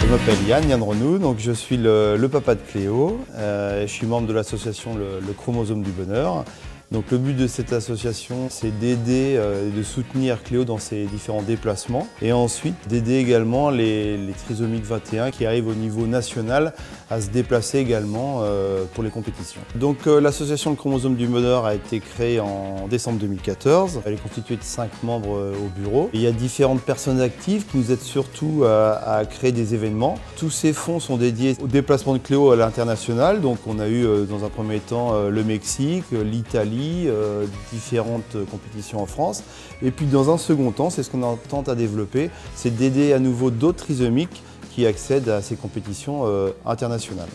Je m'appelle Yann Renou, donc je suis le papa de Cléo. Je suis membre de l'association le Chromosome du Bonheur. Donc le but de cette association, c'est d'aider et de soutenir Cléo dans ses différents déplacements et ensuite d'aider également les trisomiques 21 qui arrivent au niveau national à se déplacer également pour les compétitions. Donc l'association Le Chromosome du Bonheur a été créée en décembre 2014. Elle est constituée de 5 membres au bureau. Il y a différentes personnes actives qui nous aident surtout à créer des événements. Tous ces fonds sont dédiés au déplacement de Cléo à l'international. Donc on a eu dans un premier temps le Mexique, l'Italie, différentes compétitions en France. Et puis dans un second temps, c'est ce qu'on tente à développer, c'est d'aider à nouveau d'autres trisomiques qui accèdent à ces compétitions internationales.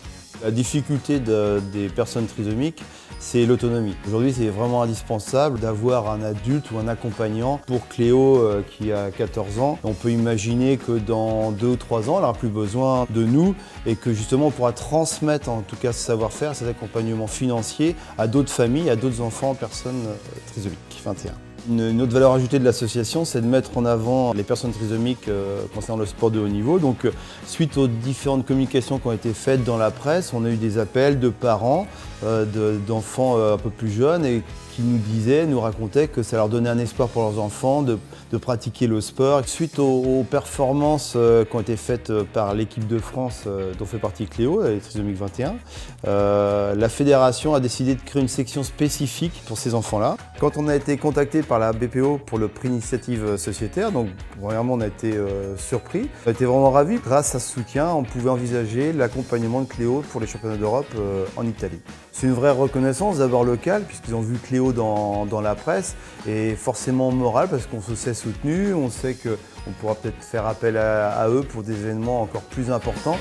La difficulté des personnes trisomiques, c'est l'autonomie. Aujourd'hui, c'est vraiment indispensable d'avoir un adulte ou un accompagnant. Pour Cléo qui a 14 ans, on peut imaginer que dans 2 ou 3 ans, elle n'aura plus besoin de nous et que justement on pourra transmettre en tout cas ce savoir-faire, cet accompagnement financier à d'autres familles, à d'autres enfants, personnes trisomiques 21. Une autre valeur ajoutée de l'association, c'est de mettre en avant les personnes trisomiques concernant le sport de haut niveau. Donc, suite aux différentes communications qui ont été faites dans la presse, on a eu des appels de parents, d'enfants un peu plus jeunes et qui nous racontaient que ça leur donnait un espoir pour leurs enfants de pratiquer le sport. Suite aux performances qui ont été faites par l'équipe de France dont fait partie Cléo, les trisomiques 21, la fédération a décidé de créer une section spécifique pour ces enfants-là. Quand on a été contacté par la BPO pour le prix initiative sociétaire, donc vraiment on a été surpris, on a été vraiment ravis. Grâce à ce soutien, on pouvait envisager l'accompagnement de Cléo pour les championnats d'Europe en Italie. C'est une vraie reconnaissance d'abord locale puisqu'ils ont vu Cléo dans la presse et forcément morale parce qu'on se sait soutenu, on sait qu'on pourra peut-être faire appel à eux pour des événements encore plus importants.